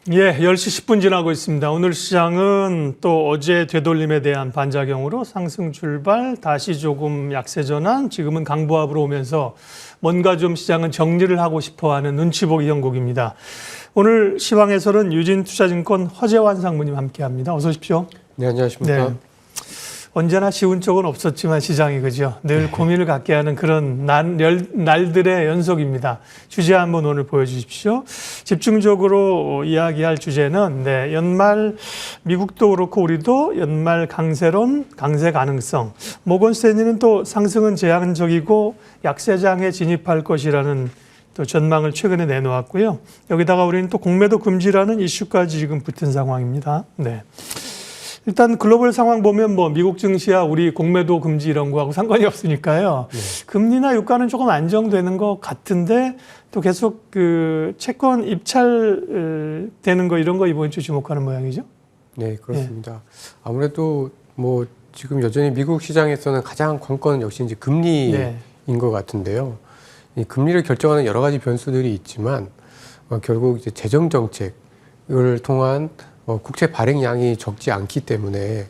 예, 10시 10분 지나고 있습니다. 오늘 시장은 또 어제 되돌림에 대한 반작용으로 상승 출발, 다시 조금 약세 전환, 지금은 강보합으로 오면서 뭔가 좀 시장은 정리를 하고 싶어하는 눈치 보기 형국입니다. 오늘 시황에서는 유진투자증권 허재환 상무님 함께합니다. 어서 오십시오. 네, 안녕하십니까. 네. 언제나 쉬운 쪽은 없었지만 시장이 그죠. 늘 고민을 갖게 하는 그런 날들의 연속입니다. 주제 한번 오늘 보여주십시오. 집중적으로 이야기할 주제는 연말 미국도 그렇고 우리도 연말 강세론, 강세 가능성. 모건 스탠리는 또 상승은 제한적이고 약세장에 진입할 것이라는 또 전망을 최근에 내놓았고요. 여기다가 우리는 또 공매도 금지라는 이슈까지 지금 붙은 상황입니다. 네. 일단 글로벌 상황 보면 미국 증시야 우리 공매도 금지 이런 거하고 상관이 없으니까요. 네. 금리나 유가는 조금 안정되는 것 같은데 또 계속 그 채권 입찰 되는 거 이런 거 이번 주 주목하는 모양이죠. 네, 그렇습니다. 네. 아무래도 지금 여전히 미국 시장에서는 가장 관건은 역시 이제 금리인 것 같은데요. 이 금리를 결정하는 여러 가지 변수들이 있지만 결국 이제 재정 정책을 통한 국채 발행량이 적지 않기 때문에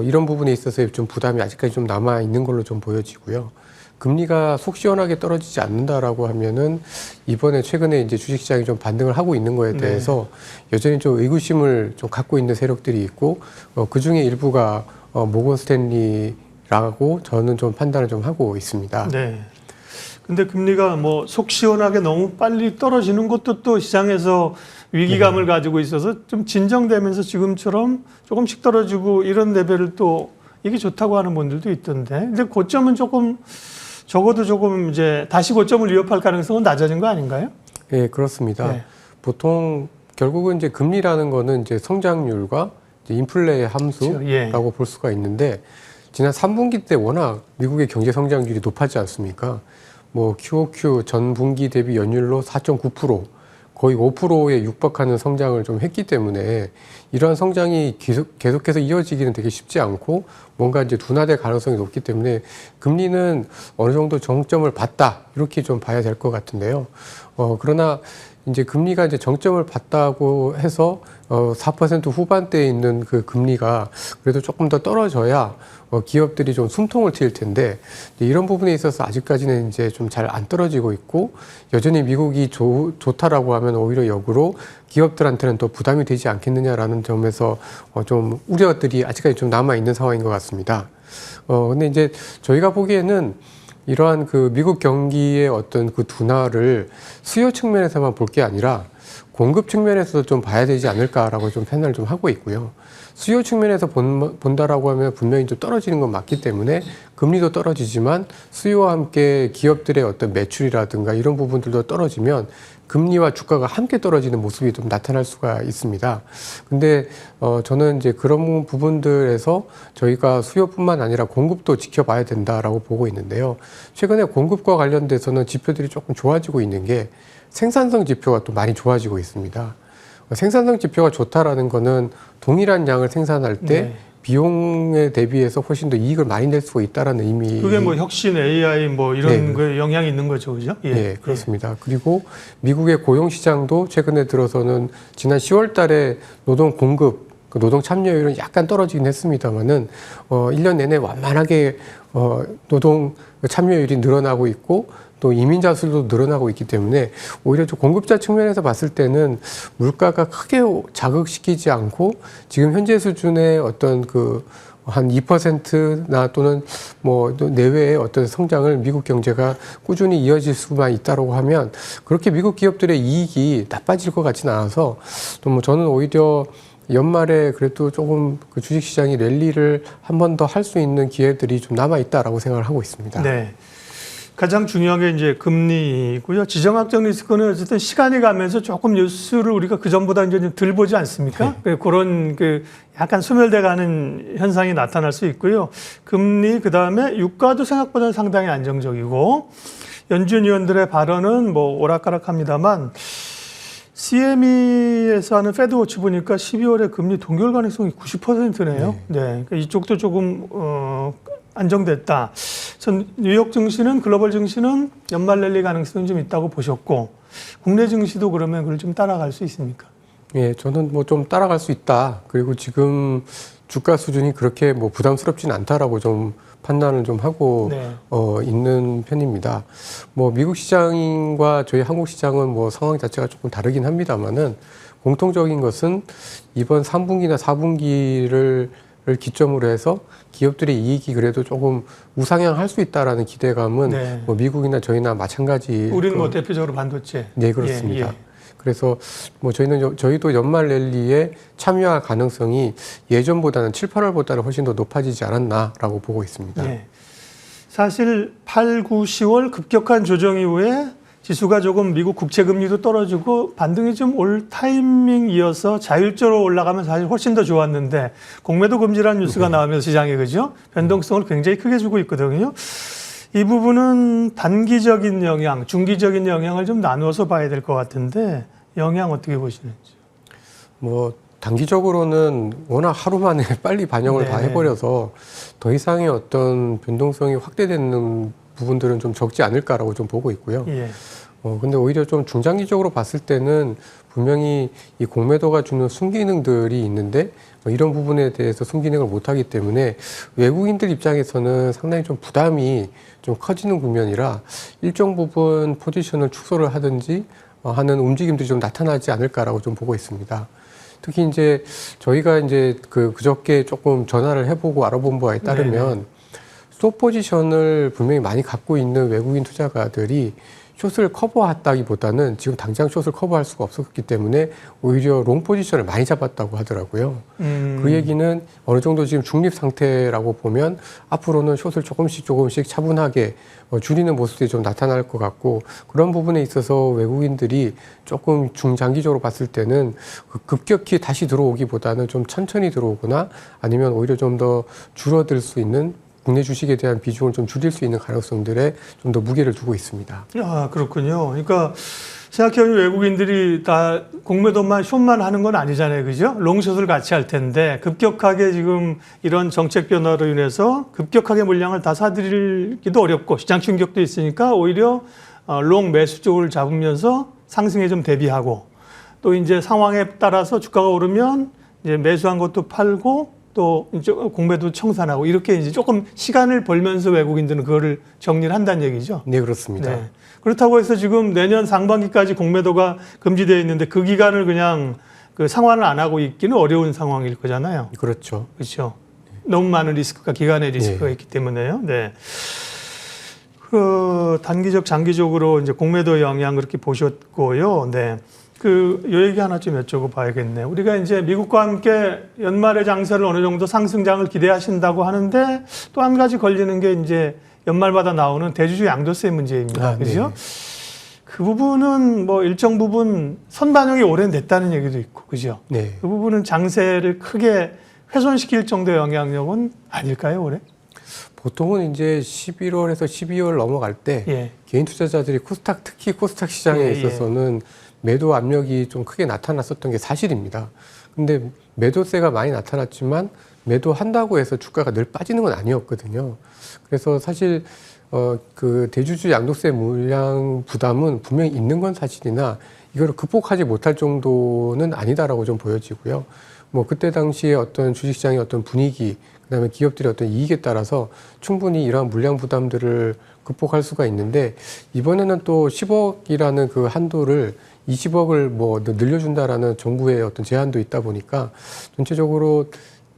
이런 부분에 있어서 좀 부담이 아직까지 좀 남아 있는 걸로 좀 보여지고요. 금리가 속 시원하게 떨어지지 않는다라고 하면은 이번에 최근에 이제 주식시장이 좀 반등을 하고 있는 거에 대해서 여전히 좀 의구심을 좀 갖고 있는 세력들이 있고 그 중에 일부가 모건 스탠리라고 저는 좀 판단을 좀 하고 있습니다. 네. 근데 금리가 속 시원하게 너무 빨리 떨어지는 것도 또 시장에서 위기감을 가지고 있어서 좀 진정되면서 지금처럼 조금씩 떨어지고 이런 레벨을 또 이게 좋다고 하는 분들도 있던데. 근데 고점은 적어도 조금 이제 다시 고점을 위협할 가능성은 낮아진 거 아닌가요? 네, 그렇습니다. 네. 보통 결국은 이제 금리라는 거는 이제 성장률과 이제 인플레의 함수라고 볼 수가 있는데 지난 3분기 때 워낙 미국의 경제 성장률이 높았지 않습니까? QOQ 전 분기 대비 연율로 4.9%, 거의 5%에 육박하는 성장을 좀 했기 때문에 이러한 성장이 계속해서 이어지기는 되게 쉽지 않고 뭔가 이제 둔화될 가능성이 높기 때문에 금리는 어느 정도 정점을 봤다 이렇게 좀 봐야 될 것 같은데요. 그러나 이제 금리가 이제 정점을 봤다고 해서 4% 후반대에 있는 그 금리가 그래도 조금 더 떨어져야 기업들이 좀 숨통을 트일 텐데 이런 부분에 있어서 아직까지는 이제 좀 잘 안 떨어지고 있고 여전히 미국이 좋다라고 하면 오히려 역으로 기업들한테는 또 부담이 되지 않겠느냐라는 점에서 좀 우려들이 아직까지 좀 남아 있는 상황인 것 같습니다. 근데 이제 저희가 보기에는 이러한 그 미국 경기의 어떤 그 둔화를 수요 측면에서만 볼 게 아니라 공급 측면에서도 좀 봐야 되지 않을까라고 좀 판단을 좀 하고 있고요. 수요 측면에서 본다라고 하면 분명히 좀 떨어지는 건 맞기 때문에 금리도 떨어지지만 수요와 함께 기업들의 어떤 매출이라든가 이런 부분들도 떨어지면 금리와 주가가 함께 떨어지는 모습이 좀 나타날 수가 있습니다. 근데 저는 이제 그런 부분들에서 저희가 수요뿐만 아니라 공급도 지켜봐야 된다라고 보고 있는데요. 최근에 공급과 관련돼서는 지표들이 조금 좋아지고 있는 게 생산성 지표가 또 많이 좋아지고 있습니다. 생산성 지표가 좋다라는 거는 동일한 양을 생산할 때 비용에 대비해서 훨씬 더 이익을 많이 낼 수가 있다라는 의미. 그게 혁신 AI 이런 거에 영향이 있는 거죠, 그죠? 네, 그렇습니다. 그리고 미국의 고용 시장도 최근에 들어서는 지난 10월 달에 노동 공급, 노동 참여율은 약간 떨어지긴 했습니다만은 1년 내내 완만하게 노동 참여율이 늘어나고 있고 또 이민자 수도 늘어나고 있기 때문에 오히려 좀 공급자 측면에서 봤을 때는 물가가 크게 자극시키지 않고 지금 현재 수준의 어떤 한 2%나 또는 내외의 어떤 성장을 미국 경제가 꾸준히 이어질 수만 있다고 하면 그렇게 미국 기업들의 이익이 나빠질 것 같지는 않아서 또 저는 오히려 연말에 그래도 조금 그 주식시장이 랠리를 한 번 더 할 수 있는 기회들이 좀 남아 있다라고 생각을 하고 있습니다. 네. 가장 중요한 게 이제 금리고요. 지정학적 리스크는 어쨌든 시간이 가면서 조금 뉴스를 우리가 그 전보다 이제 좀 덜 보지 않습니까? 그런 약간 소멸돼가는 현상이 나타날 수 있고요. 금리 그다음에 유가도 생각보다 상당히 안정적이고 연준 위원들의 발언은 오락가락합니다만 CME에서 하는 패드워치 보니까 12월에 금리 동결 가능성이 90%네요. 네. 그러니까 이쪽도 조금 안정됐다. 전 뉴욕 증시는 글로벌 증시는 연말 랠리 가능성이 좀 있다고 보셨고 국내 증시도 그러면 그걸 좀 따라갈 수 있습니까? 예, 저는 뭐 좀 따라갈 수 있다. 그리고 지금 주가 수준이 그렇게 뭐 부담스럽진 않다라고 좀 판단을 좀 하고 네. 있는 편입니다. 뭐 미국 시장과 저희 한국 시장은 뭐 상황 자체가 조금 다르긴 합니다만은 공통적인 것은 이번 3분기나 4분기를 기점으로 해서 기업들의 이익이 그래도 조금 우상향할 수 있다라는 기대감은 네. 뭐 미국이나 저희나 마찬가지. 우리는 뭐 대표적으로 반도체. 네, 그렇습니다. 예, 예. 그래서 뭐 저희도 연말 랠리에 참여할 가능성이 예전보다는 7, 8월보다는 훨씬 더 높아지지 않았나라고 보고 있습니다. 예. 사실 8, 9, 10월 급격한 조정 이후에 지수가 조금 미국 국채 금리도 떨어지고 반등이 좀 올 타이밍이어서 자율적으로 올라가면 사실 훨씬 더 좋았는데 공매도 금지라는 뉴스가 나오면서 시장에 그죠? 변동성을 굉장히 크게 주고 있거든요. 이 부분은 단기적인 영향, 중기적인 영향을 좀 나누어서 봐야 될 것 같은데 영향 어떻게 보시는지? 뭐 단기적으로는 워낙 하루 만에 빨리 반영을 다 해버려서 더 이상의 어떤 변동성이 확대되는 부분들은 좀 적지 않을까라고 좀 보고 있고요. 예. 근데 오히려 좀 중장기적으로 봤을 때는 분명히 이 공매도가 주는 순기능들이 있는데 이런 부분에 대해서 순기능을 못하기 때문에 외국인들 입장에서는 상당히 좀 부담이 좀 커지는 국면이라 일정 부분 포지션을 축소를 하든지 하는 움직임들이 좀 나타나지 않을까라고 좀 보고 있습니다. 특히 이제 저희가 이제 그저께 조금 전화를 해보고 알아본 바에 따르면 스톱 포지션을 분명히 많이 갖고 있는 외국인 투자가들이 숏을 커버했다기보다는 지금 당장 숏을 커버할 수가 없었기 때문에 오히려 롱 포지션을 많이 잡았다고 하더라고요. 그 얘기는 어느 정도 지금 중립 상태라고 보면 앞으로는 숏을 조금씩 차분하게 줄이는 모습이 좀 나타날 것 같고 그런 부분에 있어서 외국인들이 조금 중장기적으로 봤을 때는 급격히 다시 들어오기보다는 좀 천천히 들어오거나 아니면 오히려 좀 더 줄어들 수 있는 국내 주식에 대한 비중을 좀 줄일 수 있는 가능성들에 좀 더 무게를 두고 있습니다. 아, 그렇군요. 그러니까 생각해보면 외국인들이 다 공매도만 숏만 하는 건 아니잖아요. 그죠? 롱숏을 같이 할 텐데 급격하게 지금 이런 정책 변화로 인해서 급격하게 물량을 다 사들이기도 어렵고 시장 충격도 있으니까 오히려 롱 매수 쪽을 잡으면서 상승에 좀 대비하고 또 이제 상황에 따라서 주가가 오르면 이제 매수한 것도 팔고 또 이제 공매도 청산하고 이렇게 이제 조금 시간을 벌면서 외국인들은 그거를 정리를 한다는 얘기죠. 네, 그렇습니다. 네. 그렇다고 해서 지금 내년 상반기까지 공매도가 금지되어 있는데 그 기간을 그냥 그 상환을 안 하고 있기는 어려운 상황일 거잖아요. 그렇죠. 그렇죠. 너무 많은 리스크가 기간의 리스크가 있기 때문에요. 네. 그 단기적, 장기적으로 이제 공매도 영향 그렇게 보셨고요. 네. 요 얘기 하나 좀 여쭤봐야겠네요. 우리가 이제 미국과 함께 연말의 장세를 어느 정도 상승장을 기대하신다고 하는데 또 한 가지 걸리는 게 이제 연말마다 나오는 대주주 양도세 문제입니다. 그죠? 그 부분은 뭐 일정 부분 선반영이 오래됐다는 얘기도 있고, 그죠? 네. 그 부분은 장세를 크게 훼손시킬 정도의 영향력은 아닐까요, 올해? 보통은 이제 11월에서 12월 넘어갈 때 개인 투자자들이 특히 코스닥 시장에 있어서는 매도 압력이 좀 크게 나타났었던 게 사실입니다. 근데 매도세가 많이 나타났지만 매도한다고 해서 주가가 늘 빠지는 건 아니었거든요. 그래서 사실 그 대주주 양도세 물량 부담은 분명히 있는 건 사실이나 이걸 극복하지 못할 정도는 아니다라고 좀 보여지고요. 뭐 그때 당시에 어떤 주식시장의 어떤 분위기, 그다음에 기업들의 어떤 이익에 따라서 충분히 이러한 물량 부담들을 극복할 수가 있는데 이번에는 또 10억이라는 그 한도를 20억을 뭐 늘려준다라는 정부의 어떤 제한도 있다 보니까 전체적으로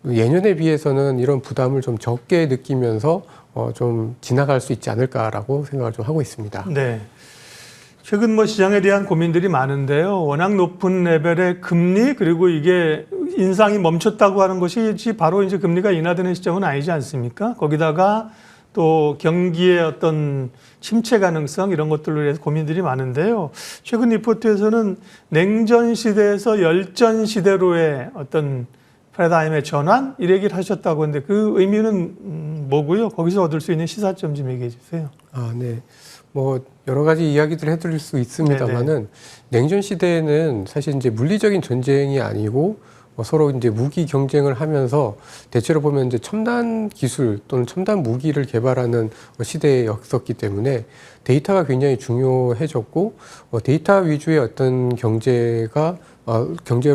예년에 비해서는 이런 부담을 좀 적게 느끼면서 좀 지나갈 수 있지 않을까라고 생각을 좀 하고 있습니다. 네. 최근 뭐 시장에 대한 고민들이 많은데요. 워낙 높은 레벨의 금리 그리고 이게 인상이 멈췄다고 하는 것이 바로 이제 금리가 인하되는 시점은 아니지 않습니까? 거기다가 또 경기의 어떤 침체 가능성 이런 것들로 인해서 고민들이 많은데요. 최근 리포트에서는 냉전 시대에서 열전 시대로의 어떤 패러다임의 전환 이 얘기를 하셨다고 하는데 그 의미는 뭐고요? 거기서 얻을 수 있는 시사점 좀 얘기해 주세요. 아, 네. 뭐 여러 가지 이야기들을 해드릴 수 있습니다만은 냉전 시대에는 사실 이제 물리적인 전쟁이 아니고 서로 이제 무기 경쟁을 하면서 대체로 보면 이제 첨단 기술 또는 첨단 무기를 개발하는 시대였었기 때문에 데이터가 굉장히 중요해졌고 데이터 위주의 어떤 경제로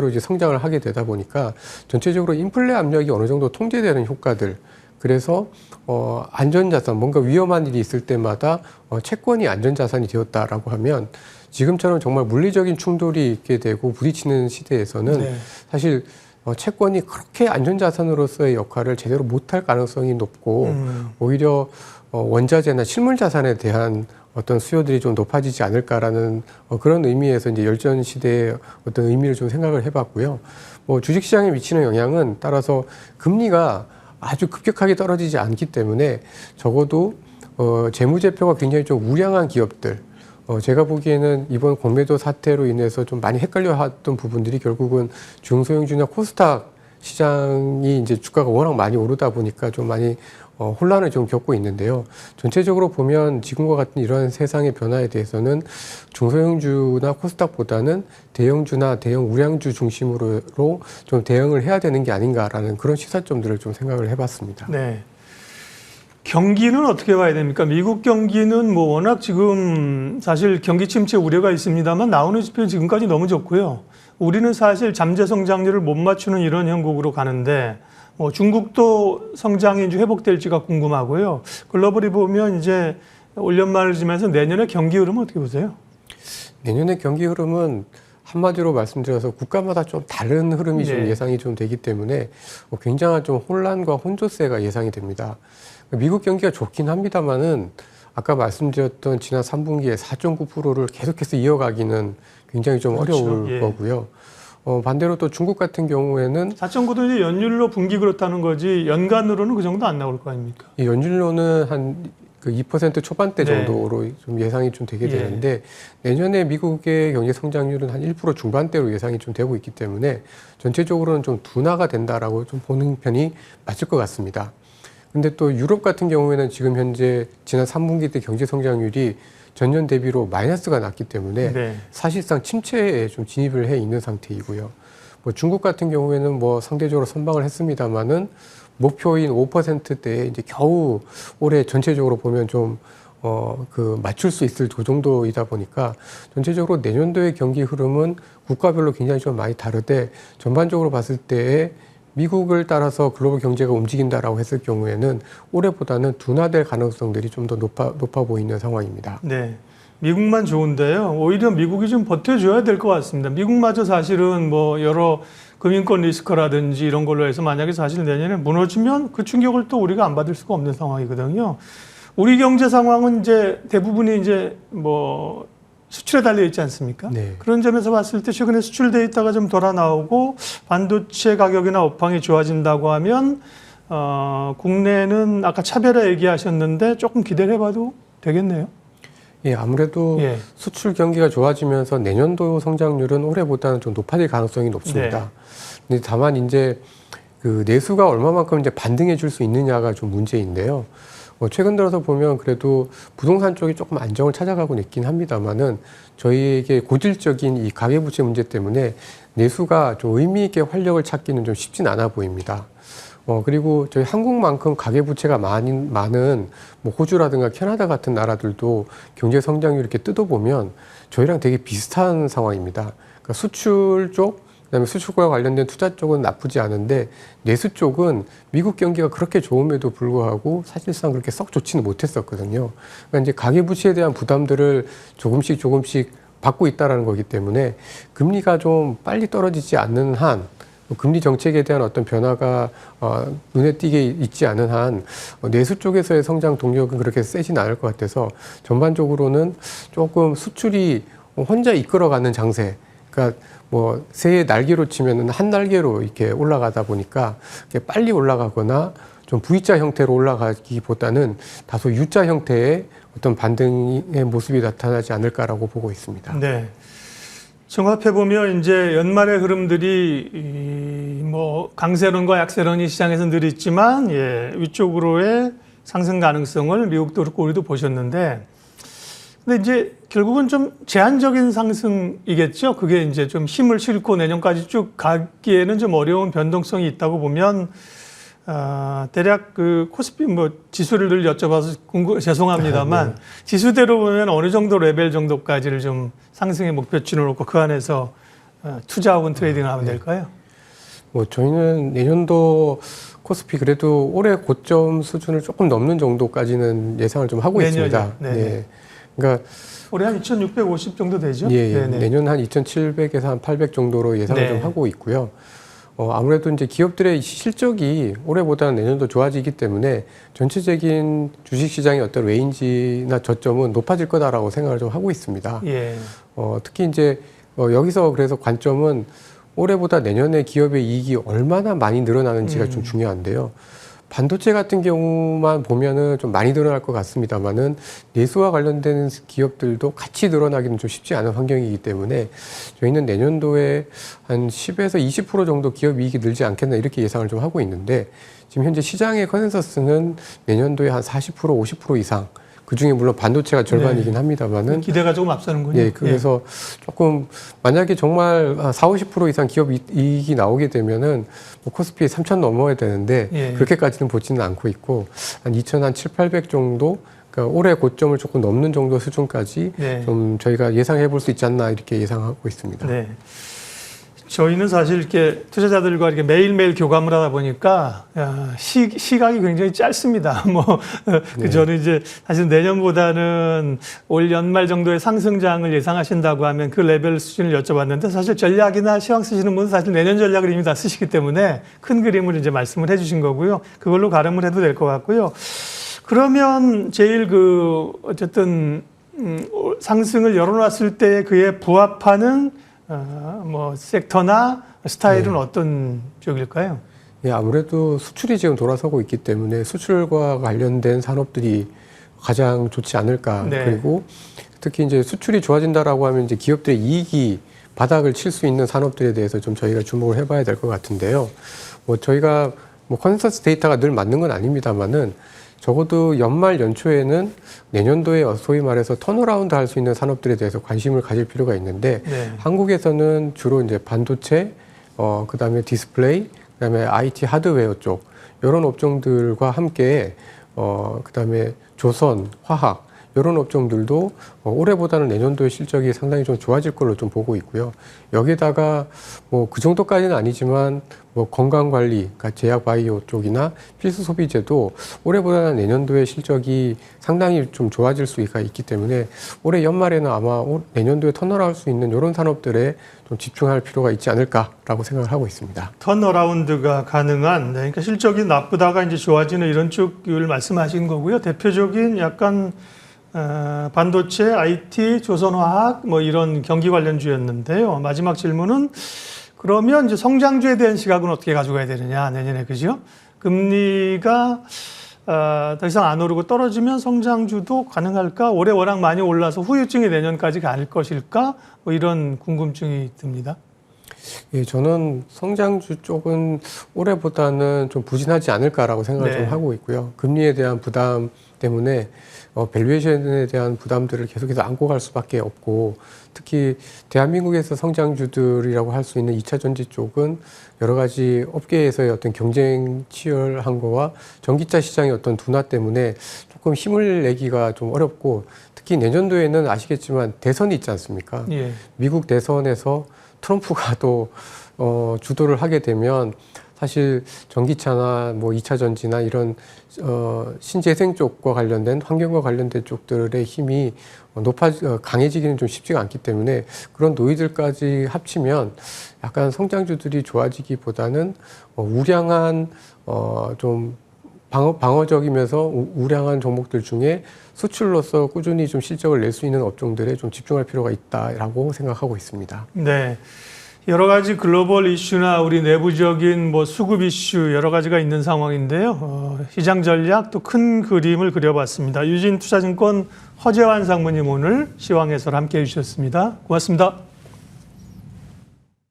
이제 성장을 하게 되다 보니까 전체적으로 인플레 압력이 어느 정도 통제되는 효과들. 그래서 안전자산, 뭔가 위험한 일이 있을 때마다 채권이 안전자산이 되었다라고 하면 지금처럼 정말 물리적인 충돌이 있게 되고 부딪히는 시대에서는 네. 사실 채권이 그렇게 안전자산으로서의 역할을 제대로 못할 가능성이 높고 오히려 원자재나 실물자산에 대한 어떤 수요들이 좀 높아지지 않을까라는 그런 의미에서 이제 열전 시대의 어떤 의미를 좀 생각을 해봤고요. 주식시장에 미치는 영향은 따라서 금리가 아주 급격하게 떨어지지 않기 때문에 적어도 재무제표가 굉장히 좀 우량한 기업들, 제가 보기에는 이번 공매도 사태로 인해서 좀 많이 헷갈려했던 부분들이 결국은 중소형주나 코스닥 시장이 이제 주가가 워낙 많이 오르다 보니까 좀 많이 혼란을 좀 겪고 있는데요. 전체적으로 보면 지금과 같은 이러한 세상의 변화에 대해서는 중소형주나 코스닥보다는 대형주나 대형 우량주 중심으로 좀 대응을 해야 되는 게 아닌가라는 그런 시사점들을 좀 생각을 해봤습니다. 네. 경기는 어떻게 봐야 됩니까? 미국 경기는 뭐 워낙 지금 사실 경기 침체 우려가 있습니다만 나오는 지표 지금까지 너무 좋고요. 우리는 사실 잠재 성장률을 못 맞추는 이런 형국으로 가는데 중국도 성장이 이제 회복될지가 궁금하고요. 글로벌이 보면 이제 올 연말을 지면서 내년에 경기 흐름은 어떻게 보세요? 내년의 경기 흐름은 한마디로 말씀드려서 국가마다 좀 다른 흐름이 좀 예상이 좀 되기 때문에 굉장한 좀 혼란과 혼조세가 예상이 됩니다. 미국 경기가 좋긴 합니다만은 아까 말씀드렸던 지난 3분기에 4.9%를 계속해서 이어가기는 굉장히 좀 그렇죠. 어려울 거고요. 반대로 또 중국 같은 경우에는 4.9도 이제 연율로 분기 그렇다는 거지 연간으로는 그 정도 안 나올 거 아닙니까? 연율로는 한 2% 초반대 정도로 좀 예상이 좀 되게 되는데 내년에 미국의 경제 성장률은 한 1% 중반대로 예상이 좀 되고 있기 때문에 전체적으로는 좀 둔화가 된다라고 좀 보는 편이 맞을 것 같습니다. 근데 또 유럽 같은 경우에는 지금 현재 지난 3분기 때 경제 성장률이 전년 대비로 마이너스가 났기 때문에 사실상 침체에 좀 진입을 해 있는 상태이고요. 중국 같은 경우에는 상대적으로 선방을 했습니다만은 목표인 5%대에 이제 겨우 올해 전체적으로 보면 좀 맞출 수 있을 그 정도이다 보니까 전체적으로 내년도의 경기 흐름은 국가별로 굉장히 좀 많이 다르되 전반적으로 봤을 때에 미국을 따라서 글로벌 경제가 움직인다라고 했을 경우에는 올해보다는 둔화될 가능성들이 좀 더 높아 보이는 상황입니다. 네. 미국만 좋은데요. 오히려 미국이 좀 버텨줘야 될 것 같습니다. 미국마저 사실은 여러 금융권 리스크라든지 이런 걸로 해서 만약에 사실 내년에 무너지면 그 충격을 또 우리가 안 받을 수가 없는 상황이거든요. 우리 경제 상황은 이제 대부분이 이제 수출에 달려 있지 않습니까? 네. 그런 점에서 봤을 때 최근에 수출 데이터가 좀 돌아 나오고 반도체 가격이나 업황이 좋아진다고 하면 국내는 아까 차별화 얘기하셨는데 조금 기대를 해봐도 되겠네요. 예, 아무래도 수출 경기가 좋아지면서 내년도 성장률은 올해보다는 좀 높아질 가능성이 높습니다. 근데 다만 이제 그 내수가 얼마만큼 이제 반등해 줄 수 있느냐가 좀 문제인데요. 최근 들어서 보면 그래도 부동산 쪽이 조금 안정을 찾아가고 있긴 합니다만은 저희에게 고질적인 이 가계부채 문제 때문에 내수가 좀 의미 있게 활력을 찾기는 좀 쉽진 않아 보입니다. 그리고 저희 한국만큼 가계부채가 많은 호주라든가 캐나다 같은 나라들도 경제 성장률 이렇게 뜯어보면 저희랑 되게 비슷한 상황입니다. 그러니까 수출 쪽, 그다음에 수출과 관련된 투자 쪽은 나쁘지 않은데 내수 쪽은 미국 경기가 그렇게 좋음에도 불구하고 사실상 그렇게 썩 좋지는 못했었거든요. 그러니까 이제 가계부채에 대한 부담들을 조금씩 받고 있다라는 거기 때문에 금리가 좀 빨리 떨어지지 않는 한 금리 정책에 대한 어떤 변화가 눈에 띄게 있지 않은 한 내수 쪽에서의 성장 동력은 그렇게 세진 않을 것 같아서 전반적으로는 조금 수출이 혼자 이끌어가는 장세. 그러니까 새의 날개로 치면은 한 날개로 이렇게 올라가다 보니까 빨리 올라가거나 좀 V자 형태로 올라가기보다는 다소 U자 형태의 어떤 반등의 모습이 나타나지 않을까라고 보고 있습니다. 네. 종합해보면 이제 연말의 흐름들이 강세론과 약세론이 시장에서 늘 있지만 위쪽으로의 상승 가능성을 미국도 그렇고 우리도 보셨는데 근데 이제 결국은 좀 제한적인 상승이겠죠. 그게 이제 좀 힘을 싣고 내년까지 쭉 가기에는 좀 어려운 변동성이 있다고 보면, 대략 그 코스피 뭐 지수를 늘 여쭤봐서 죄송합니다만, 네. 지수대로 보면 어느 정도 레벨 정도까지를 좀 상승의 목표치를 놓고 그 안에서 투자 혹은 트레이딩을 하면 될까요? 뭐 저희는 내년도 코스피 그래도 올해 고점 수준을 조금 넘는 정도까지는 예상을 좀 하고 내년이요? 있습니다. 네. 그러니까 올해 한 2,650 정도 되죠? 예, 네네. 내년 한 2,700에서 한 800 정도로 예상을 네. 좀 하고 있고요. 아무래도 이제 기업들의 실적이 올해보다는 내년도 좋아지기 때문에 전체적인 주식시장의 어떤 레인지나 저점은 높아질 거다라고 생각을 좀 하고 있습니다. 예. 특히 이제 여기서 그래서 관점은 올해보다 내년에 기업의 이익이 얼마나 많이 늘어나는지가 좀 중요한데요. 반도체 같은 경우만 보면은 좀 많이 늘어날 것 같습니다만은 내수와 관련된 기업들도 같이 늘어나기는 좀 쉽지 않은 환경이기 때문에 저희는 내년도에 한 10에서 20% 정도 기업 이익이 늘지 않겠나 이렇게 예상을 좀 하고 있는데 지금 현재 시장의 컨센서스는 내년도에 한 40%, 50% 이상 그 중에 물론 반도체가 절반이긴 합니다만은 기대가 조금 앞서는군요. 예, 그래서 조금 만약에 정말 40, 50% 이상 기업 이익이 나오게 되면은 뭐 코스피 3,000 넘어야 되는데 그렇게까지는 보지는 않고 있고 한 2,700, 800 정도 그러니까 올해 고점을 조금 넘는 정도 수준까지 좀 저희가 예상해 볼 수 있지 않나 이렇게 예상하고 있습니다. 네. 저희는 사실 이렇게 투자자들과 이렇게 매일매일 교감을 하다 보니까 시각이 굉장히 짧습니다. 저는 이제 사실 내년보다는 올 연말 정도의 상승장을 예상하신다고 하면 그 레벨 수준을 여쭤봤는데 사실 전략이나 시황 쓰시는 분은 사실 내년 전략을 이미 다 쓰시기 때문에 큰 그림을 이제 말씀을 해주신 거고요. 그걸로 가름을 해도 될 것 같고요. 그러면 제일 어쨌든 상승을 열어놨을 때 그에 부합하는 섹터나 스타일은 어떤 쪽일까요? 예, 아무래도 수출이 지금 돌아서고 있기 때문에 수출과 관련된 산업들이 가장 좋지 않을까. 그리고 특히 이제 수출이 좋아진다라고 하면 이제 기업들의 이익이 바닥을 칠 수 있는 산업들에 대해서 좀 저희가 주목을 해봐야 될 것 같은데요. 저희가 컨센서스 데이터가 늘 맞는 건 아닙니다만은 적어도 연말 연초에는 내년도에 소위 말해서 턴어라운드 할 수 있는 산업들에 대해서 관심을 가질 필요가 있는데 한국에서는 주로 이제 반도체, 그다음에 디스플레이, 그다음에 IT 하드웨어 쪽 이런 업종들과 함께 그다음에 조선, 화학 이런 업종들도 올해보다는 내년도의 실적이 상당히 좀 좋아질 걸로 좀 보고 있고요. 여기에다가 그 정도까지는 아니지만 건강관리, 그러니까 제약 바이오 쪽이나 필수 소비재도 올해보다는 내년도의 실적이 상당히 좀 좋아질 수가 있기 때문에 올해 연말에는 아마 내년도에 턴어라운드 할 수 있는 이런 산업들에 좀 집중할 필요가 있지 않을까라고 생각을 하고 있습니다. 턴어라운드가 가능한, 그러니까 실적이 나쁘다가 이제 좋아지는 이런 쪽을 말씀하신 거고요. 대표적인 약간 반도체, IT, 조선화학 이런 경기 관련주였는데요. 마지막 질문은 그러면 이제 성장주에 대한 시각은 어떻게 가져가야 되느냐 내년에 그죠? 금리가 더 이상 안 오르고 떨어지면 성장주도 가능할까? 올해 워낙 많이 올라서 후유증이 내년까지 갈 것일까? 이런 궁금증이 듭니다. 예, 저는 성장주 쪽은 올해보다는 좀 부진하지 않을까라고 생각을 좀 하고 있고요. 금리에 대한 부담 때문에 밸류에이션에 대한 부담들을 계속해서 안고 갈 수밖에 없고 특히 대한민국에서 성장주들이라고 할 수 있는 2차 전지 쪽은 여러 가지 업계에서의 어떤 경쟁 치열한 거와 전기차 시장의 어떤 둔화 때문에 조금 힘을 내기가 좀 어렵고 특히 내년도에는 아시겠지만 대선이 있지 않습니까? 미국 대선에서 트럼프가 또 주도를 하게 되면 사실 전기차나 2차 전지나 이런 신재생 쪽과 관련된 환경과 관련된 쪽들의 힘이 강해지기는 좀 쉽지가 않기 때문에 그런 노이들까지 합치면 약간 성장주들이 좋아지기보다는 우량한 좀 방어적이면서 우량한 종목들 중에 수출로서 꾸준히 좀 실적을 낼 수 있는 업종들에 좀 집중할 필요가 있다라고 생각하고 있습니다. 네. 여러 가지 글로벌 이슈나 우리 내부적인 수급 이슈 여러 가지가 있는 상황인데요. 시장 전략 또 큰 그림을 그려봤습니다. 유진투자증권 허재환 상무님 오늘 시황 해설 함께해 주셨습니다. 고맙습니다.